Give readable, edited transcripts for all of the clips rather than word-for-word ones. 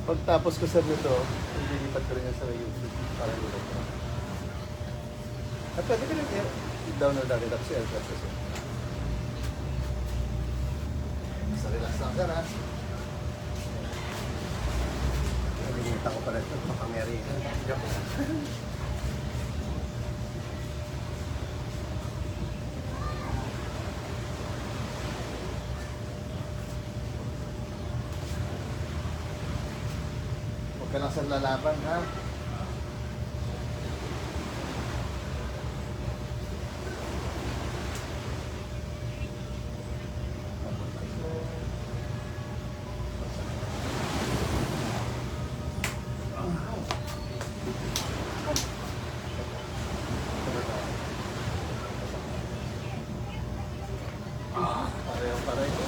Pagtapos ko sir nito, ililipat ko rin yan sa YouTube para nilog ko. At pwede ka rin i-download natin tapos i-address ko. Basta relax lang sir ha. Nalilimutan ko pala ito, makapangyarihan. Joke lang. Huwag ka lang sa lalaban ha. Pareho.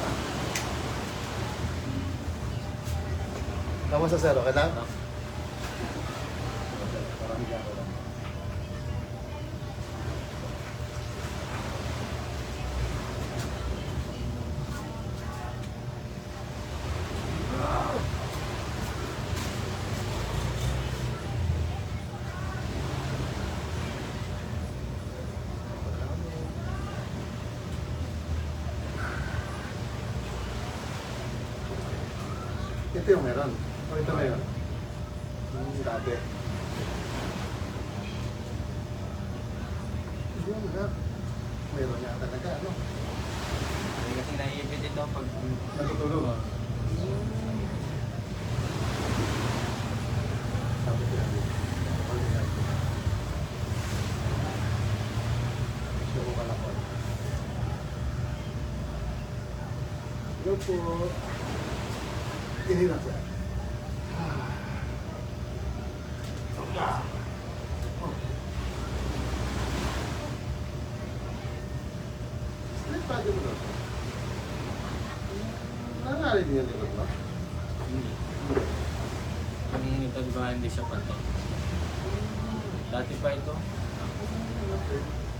Kamusta sir? Okay lang? Parang higa ko lang. Ito yung meron. O ito na yun. Yung dati. Yung nga. Meron niya talaga, ano? Hindi kasi naiipit ito pag Natutulog. Sabi ko lang dito. Show ka lang ko. Hello po. Hinirap siya. Straight body mo daw. Nangyari din yung likod mo. kanina ito, di ba hindi siya pantay. Dati pa ito.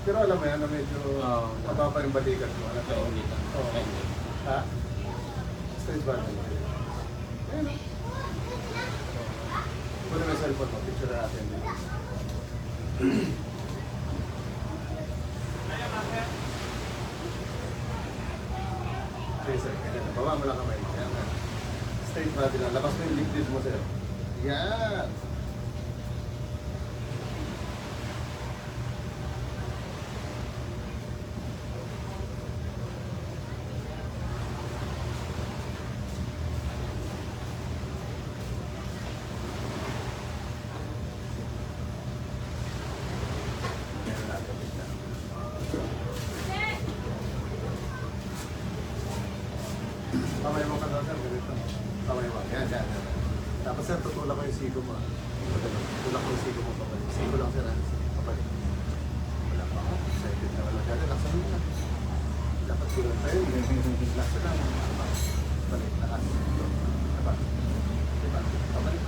Pero alam mo yan na medyo Oo. mababa yung balikat mo. Alam Kaya mo? hindi lang. Oo. Kaya hindi. Ha? Straight body mo. Ayun. Pwede may cellphone mo. Picture natin. Okay, sir. Ganyan. Baba mo lang kamay mo. Yan na. Straight body lang. Labas mo yung liquid mo, sir. Yan. Yan natin. Yan. Kamay mo ka daw, sir. Ganito. Kamay mo. Yan, yan, yan. Tapos, sir, tutulak ko yung sigo mo. Tutulak ko yung sigo mo. Papalik. Sigo lang, sir. Papalik. Wala pa ako. Excited na wala. Kaya, laksan mo na. Dapat kulang tayo. Laksan lang. Balik. Lakas. Diba? Diba? Pabalik.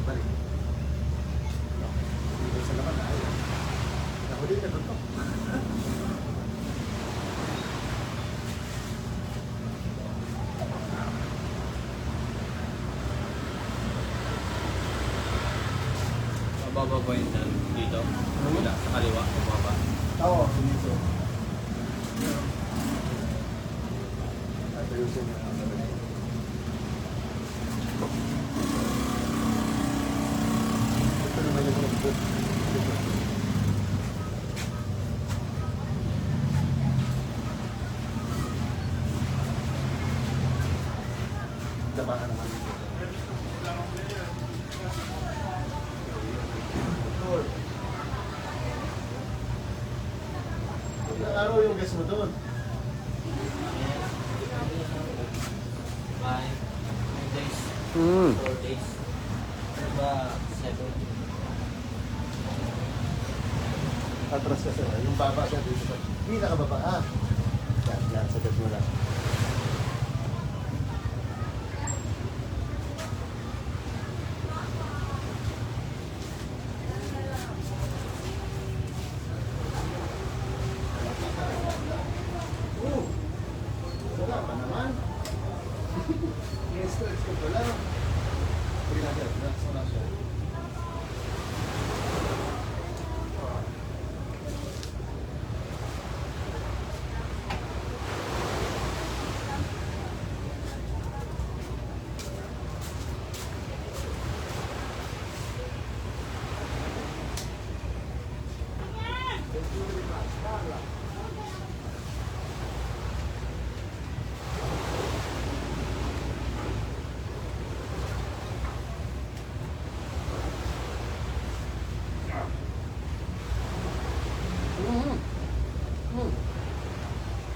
Balik. Dito sa laman. Ayaw. Nahuli ka doon to. Mababa po yung dito. Wala, sa kaliwa. Mababa. Oo, dito. Ayusin niyo ang sabi. Ito naman yung mga book. Dabahan naman dito. Ilang araw yung guest mo doon? 5 days. Hmm. 4 days. Ano ba? 7. Atras ka sir. Yung baba siya dito. Hindi nakababa. Ah. Yan, yan. Sagot mo lang. Wala pa naman. I-stretch ko pala. Sige na, sir. Relax mo lang siya.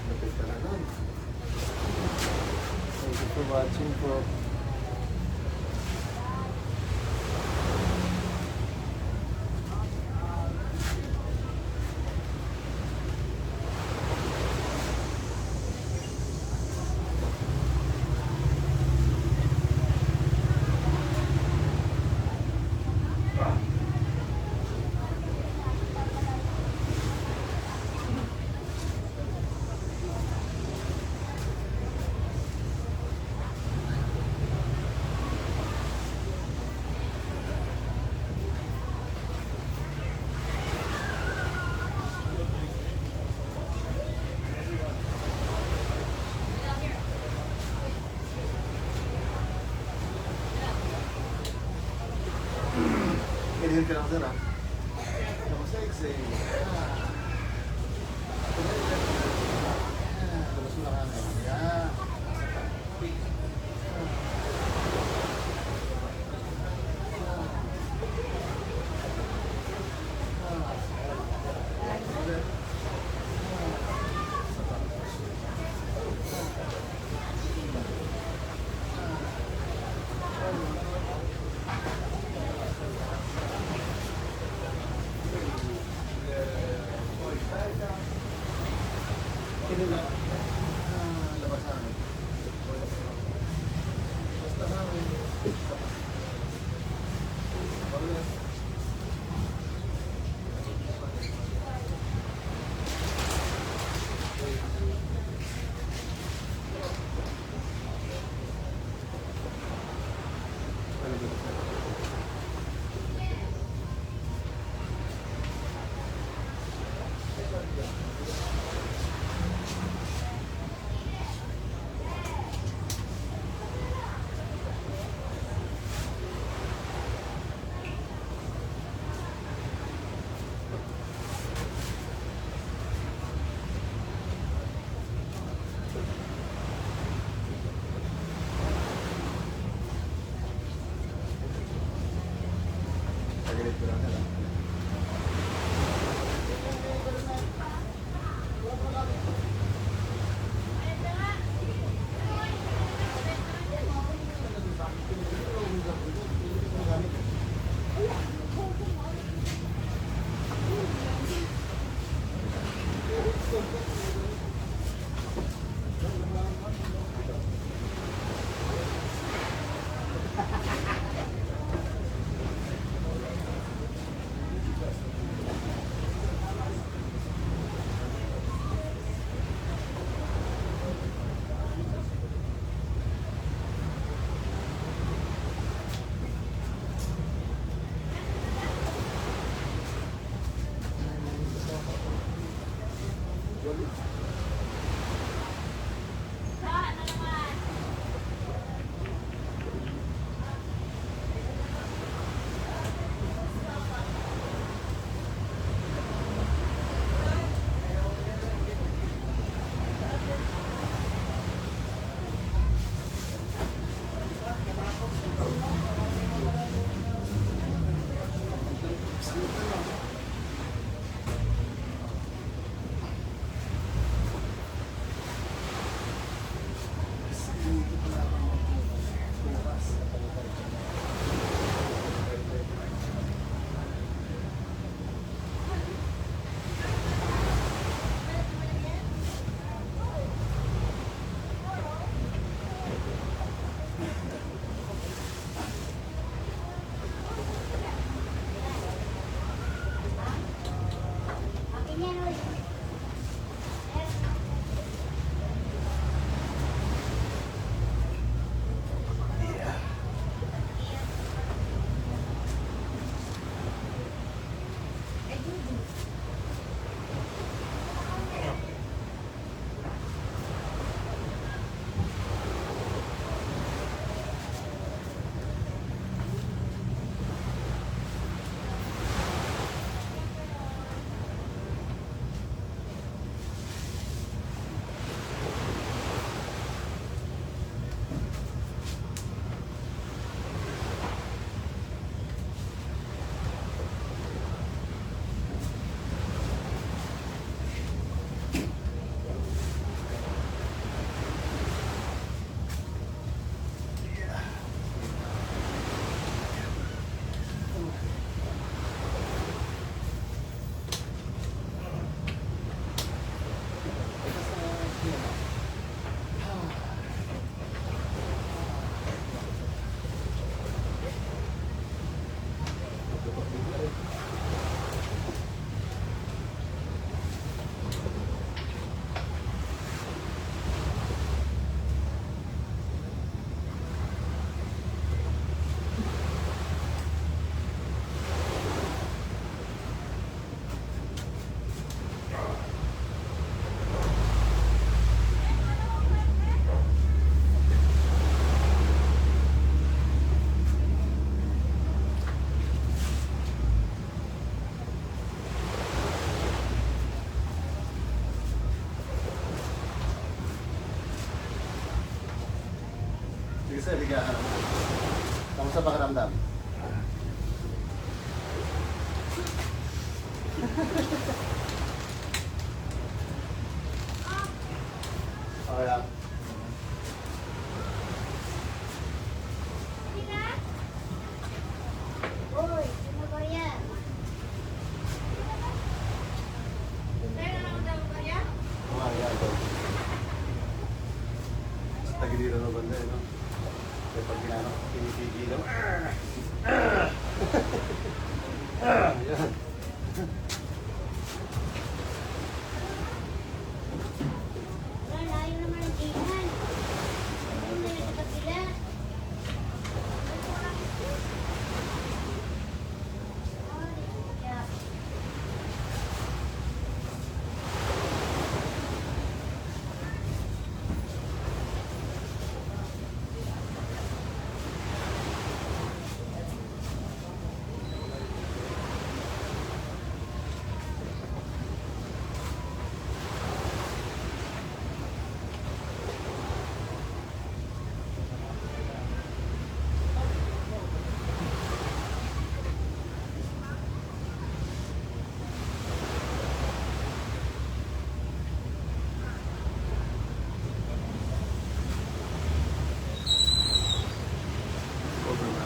Lapit ka na nun. Thank you for watching po. Inhale ka lang, sir, ha? Tapos exhale. Labas mo lang hangin. Yan. Sige sir, liga ka naman. Kamusta pakiramdam? Okay lang. Uy, ano ba yan? Meron ako daw ba yan? Kumain ka. Sa tagiliran ng banda eh, no? Kaya pag ginano, pinipigilan. Yan. Wala, layo naman ang tingnan. Ano na yung kapila? Over na.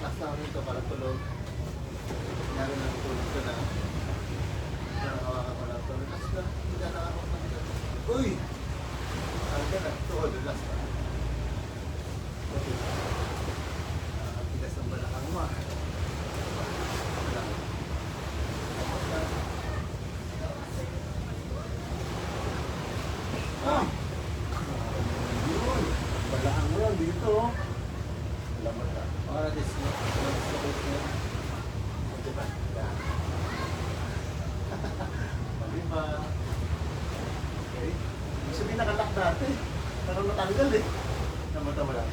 Relax na rito para tulog. Kunyari na tulog ka na. Hawakan ko lang ito. Relax na. Hindi na nakakot na dito. Uy! Saan ka na? Ito, relax na. Okay. Tigas ng balakang mo. Relax. Ah! Yun! Balakang mo yan dito. Lamot ka. Para dislocate niya. Ito ba? Yan. Maliba. Okay. Ibig sabihin nakalak dati. Pero natanggal eh. Namata mo lang.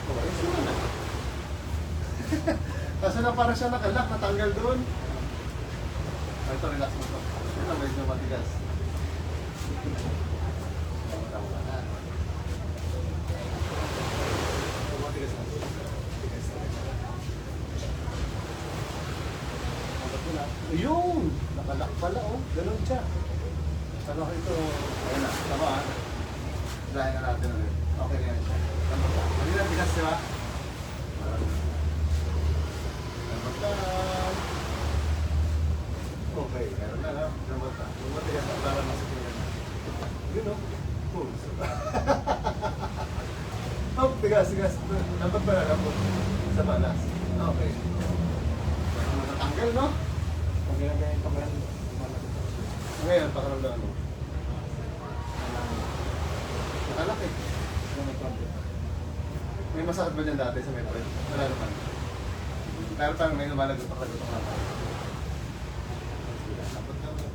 Okay, sino na? Kaso na parang siya nakalak, natanggal doon. Ito, relax mo to. Ito, medyo matigas. Namata mo lang ha. Matigas na. Matigas na. Ayun! Nakalak pala oh. Ganun siya. Ano ito? Ayun na. Tama ah. Dahil na natin ulit. Okay na yan siya. Tama ka. Hindi na bigas diba? Tama ka. Okay. Meron na. Tama ka. Lumatigas na para masikilan na. Yun oh. Cool. Oh, bigas. Dapat ba na po? Sa balas. Okay. Matatanggal, no? Pag ginagaya yung kamay, Ngayon, pakaramdam mo. Nakalak eh. May masakit ba dyan dati sa metro? Wala naman. Pero parang may lumalagot ang naman. Dapat ka mo.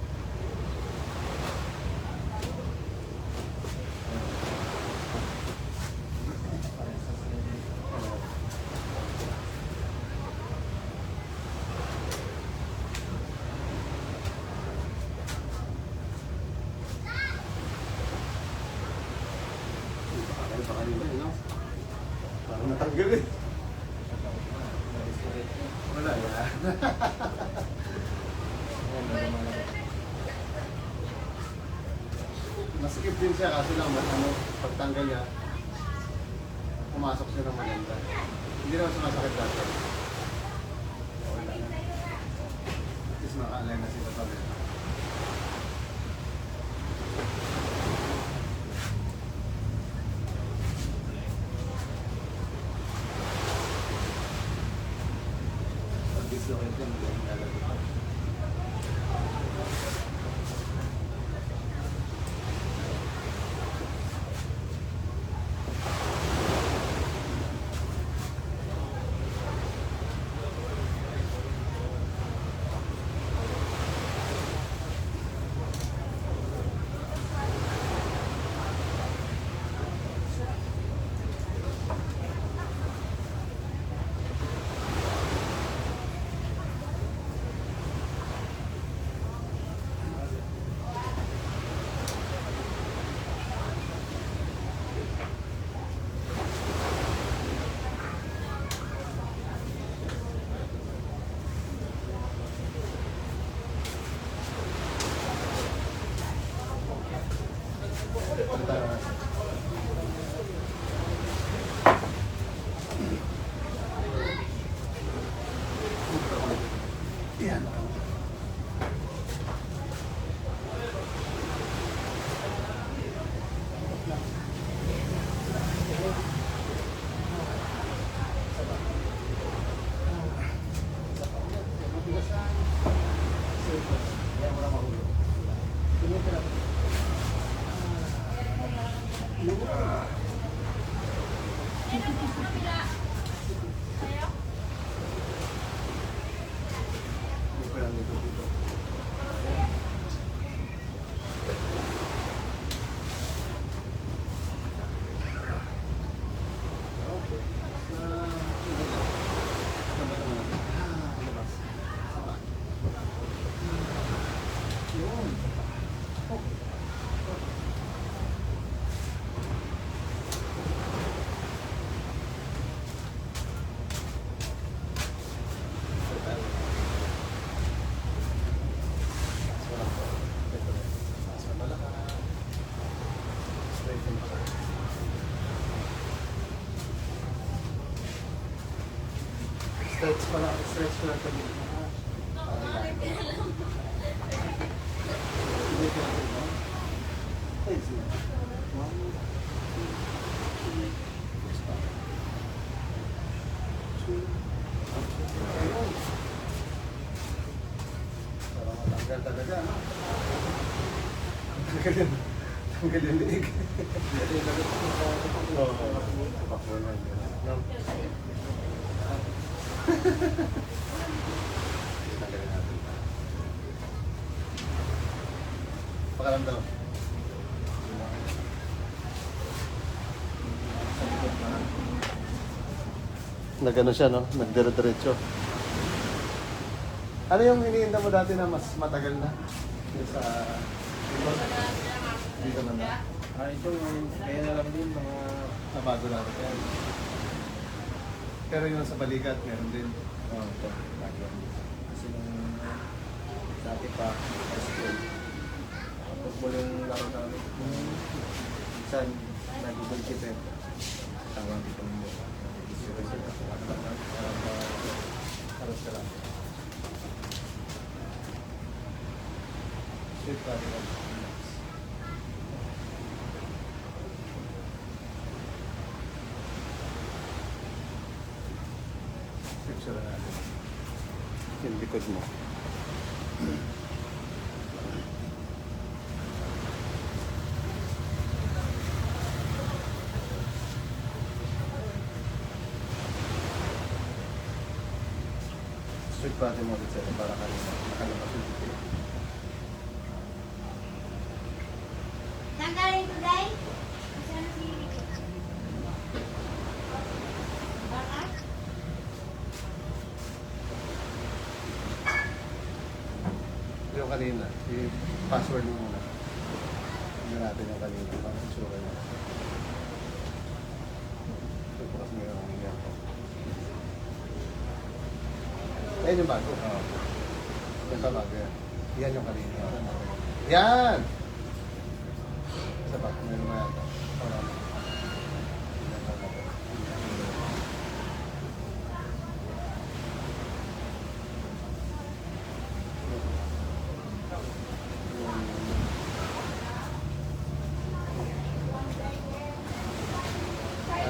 Baka nila, no? Parang natanggal eh. Wala yan. Maskip din siya kasi lang ano, pagtanggal niya, pumasok siya ng maganda. Hindi naman sumasakit dati. Okay lang. At least maka-align na sila pa rin. Pag-dislocate yan, hindi yung lalagay. Yan. Stretch pa lang, stretch ko lang ito. Tanggal talaga, no? Tanggal yung liig. Oo. Pakulan yun. No? Tanggalin natin. Pakaramdam. Nagano siya, no? Nagdire-diretso. Ano yung hinihinda mo dati na mas matagal na? Yung sa... Dito man na. Ito yung kaya na lang din mga Nabago na rin. Pero yung sa balikat, meron din. ito. Kasi nung dati pa, high school, football yung laro namin. Minsan, nag-google chip eh. Tawag dito mo. Halos ka lang. Sweet pa rin. Picture natin. Yung likod mo. Sweet pa rin mo dito para kanina. Nakalabas yung dito. Tanggalin ko, Day. Saan si... Bakit? Yung kanina, i-password mo muna. Tignan natin yung kanina. Parang itsura niya. Ito po kasi ngayon ang nangyayari ko. Ayan yung bago. Yan pa bago yan. Yan yung kanina. Yan! Sa back, meron na yata. Wala na.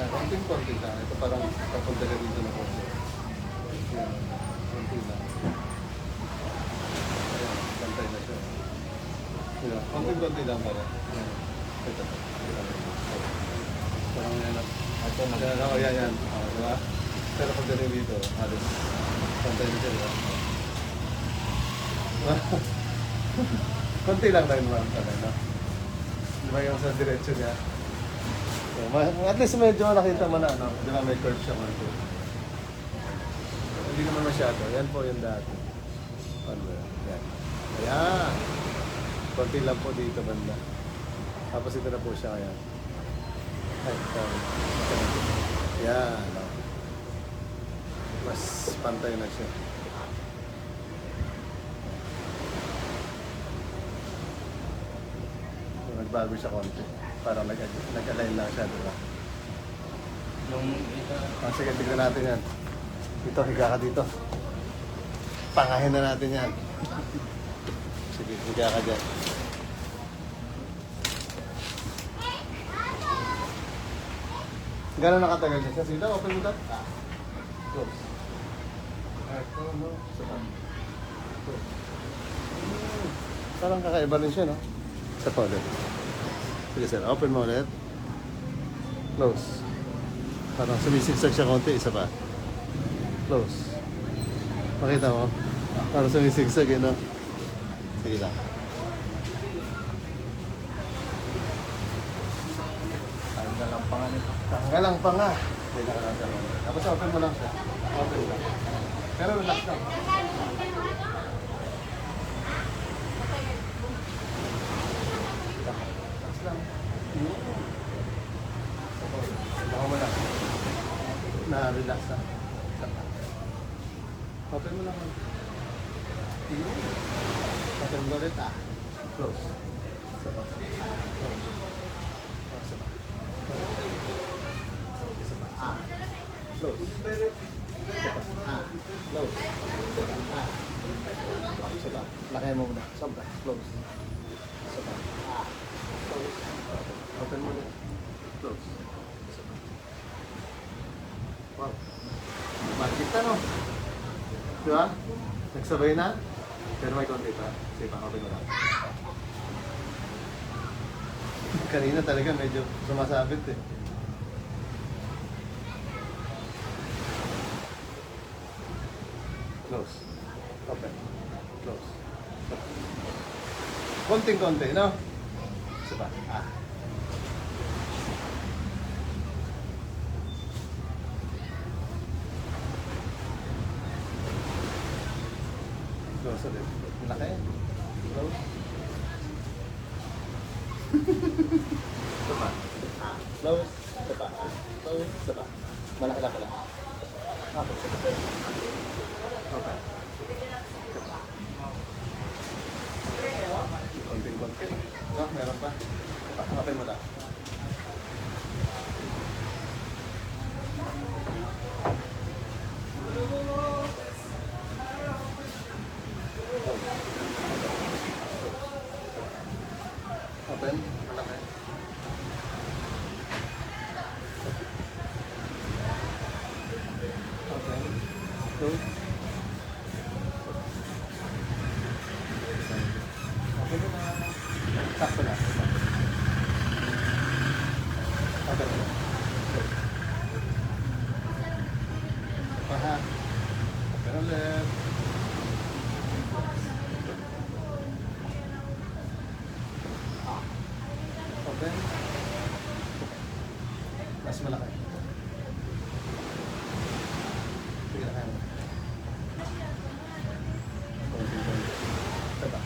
Konting-konting lang. Ito parang papunta ka dito na konti. Yan. Konting lang. Ayan, pantay na siya. Yan. Konting-konti lang pala. Yan. Ito. Parang yan lang. Ito na. Yan, oh, yan. Oh, diba? Pero pag ganun dito, halos pantay na siya, diba? Konti lang tayo naman pala, no? Diba yung sa diretso niya? So, at least medyo nakita mo na, ano? Di ba may curve siya konti? Hindi naman masyado. Yan po yung dati. Ano yan? Yan. Ayan. Konti lang po dito banda. Tapos ito na po siya ngayon. Ay, sorry. Yan. Oh. Mas pantay na siya. So, nagbago siya konti. Parang nag-align lang siya, diba? Nung ito, Sige, tignan natin yan. Dito, higa ka dito. Pangahin na natin yan. Sige, higa ka dyan. Gano'n nakatagal niya siya? Sige, open mo daw. Close. Alright, no. Close. Parang kakaiba rin siya, no? Isa pa ulit. Sige, sir. Open mo ulit. Close. Parang sumisigsag siya konti. Isa pa. Close. Makita mo? Parang sumisigsag, no? Sige lang. tanggal ang pangalan ito. Tanggal lang pa nga. Hindi na ka lang siya. Tapos open mo lang siya. Open lang. Pero relax lang. Relax lang. Baka mo lang. Na-relax lang. Open mo lang. Open mo ulit Close. Saba. Close. Saba. Close. Close. Saba. Lakay mo muna. Sobra. Close. Saba. Close. Open mo ulit. Close. Saba. Wow. Bakit no? Diba? Nagsabay na? Pero may konti pa. Sige pa, open mo lang. Kanina talaga medyo sumasabit eh. Close. Open. Close. Konting-konti, no? Isa pa. Close ulit. Malaki. Close. Isa pa. Close. Isa pa. Close. Isa pa. Malaki-laki lang. Okay. Okay. Konting-konti. No, meron pa. Open mo lang. Open. Malaki. Open. Close. Okay na. Sakto na. Okay na. Paha. Open ulit. Open. Mas malaki. Sige na kayo. Konting-konti. Diba?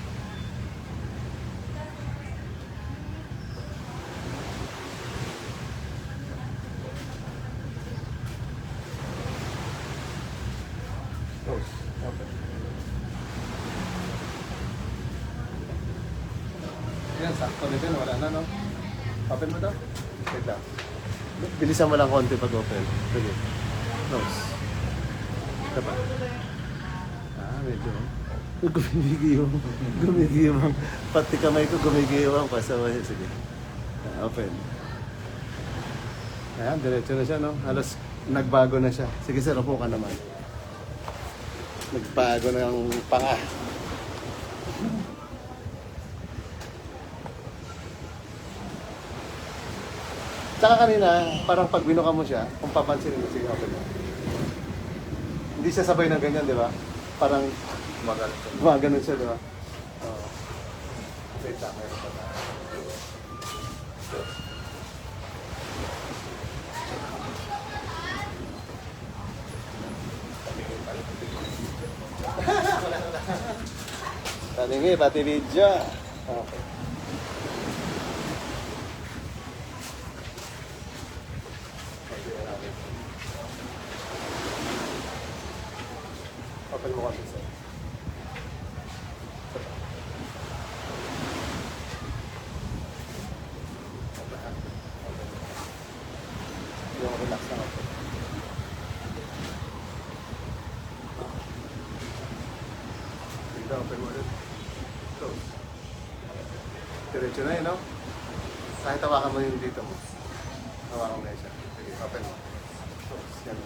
Close. Open. Yan, sakto na din. Wala na, no? Open mo daw. Wait lang. Bilisan mo lang konti pag open. Sige. Nose. Ito pa. Medyo. Gumigiwang. Gumigiwang. Pati kamay ko gumigiwang. Pasaway. Sige. Open. Ayan, diretso na siya, no? Halos nagbago na siya. Sige, sir, upo ka naman. Nagbago na ang panga. Tsaka kanina, parang pag binuka mo siya, kung papansin mo, sige, open mo. Hindi siya sabay ng ganyan, di ba? Parang gumaganon siya, di ba? Oo. Wait lang, meron pa tayo. Talingi, pati video. Okay. Open mo kasi sir. Yung relax na ako. Dito, open mo ulit. Close. Diretso na yun, no? Kahit hawakan mo yung dito mo. Hawakan mo na siya. Sige, open mo. Close. Yan.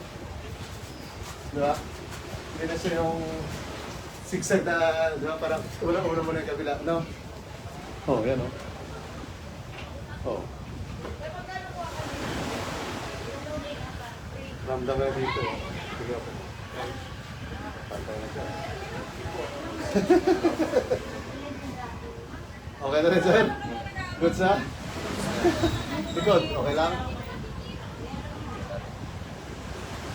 Diba? Hindi na siya yung zigzag na, di ba, parang una mo na yung kabila, no? Oh, yan, no? Oh. Ramdam na dito. Sige, open. Pantay na siya. Okay na rin, sir? Good, sir? Likod, okay lang?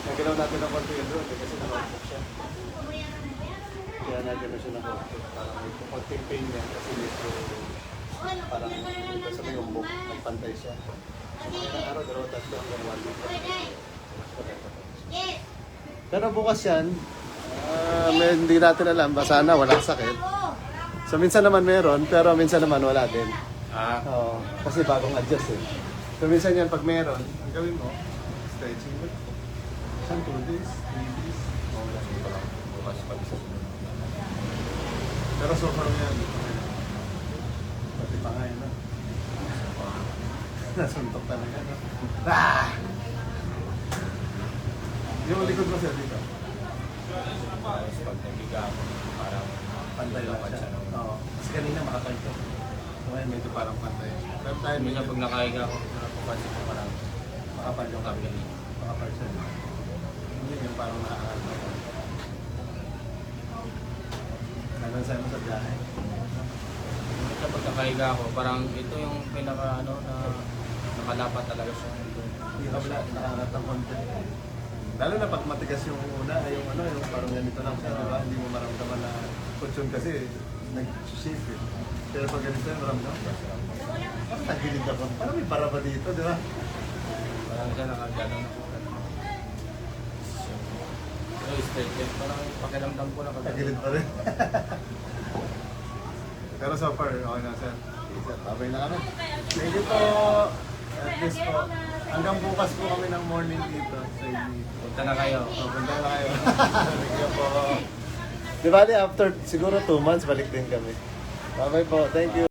Nagalaw natin ng konti yun doon, kasi nakapok siya. Kaya nagalaw siya ng konti. Parang may konting pain niya kasi medyo parang dito sa may umbok, nagpantay siya. Ilang araw, dalawa, tatlo hanggang 1 week. Pero bukas yan, hindi natin alam, sana wala sakit. So minsan naman meron, pero minsan naman wala din. Oo, kasi bagong adjust eh. So minsan yan, pag meron, ang gawin mo, stretching mo. 2 days, 3 days. Wala, hindi pa lang. Bukas pag-isa. Pero so far yan, pati pa nga yun, no? Nasuntok talaga, no? Ah! Yung likod mo sir dito. Pag nagiga ako, parang Pantay lang siya. Oo. Kasi kanina makakalto. So ngayon medyo parang pantay. Pero tayo minsan pag nakahiga ako, napapansin ko parang makapal yung kabila. makapal siya. Hindi yung parang nakakal. Nanon sa'yo mo sa biyahe. Minsan pag nakahiga ako, parang ito yung pinaka ano na nakalapat talaga siya. Hindi ka pala nakakangat ng konti. Lalo na pag matigas yung una, yung ano, yung parang ganito lang siya, diba? Hindi mo maramdaman na kutsyon kasi nag-shape eh. Pero pag ganito yung maramdaman, parang tagilid ako. Parang may baraba dito, di ba? Parang siya nakagano'n ako. So, straight din. Parang pakiramdam ko na kagano'n. Tagilid pa rin. Pero so far, okay na sir. Okay sir, babay na kami. Thank you po. At least po. Hanggang bukas po kami ng morning dito sa inyo. Punta na kayo. Punta na kayo. Thank you po. Di ba, after siguro 2 months, balik din kami. Bye-bye po. Thank you.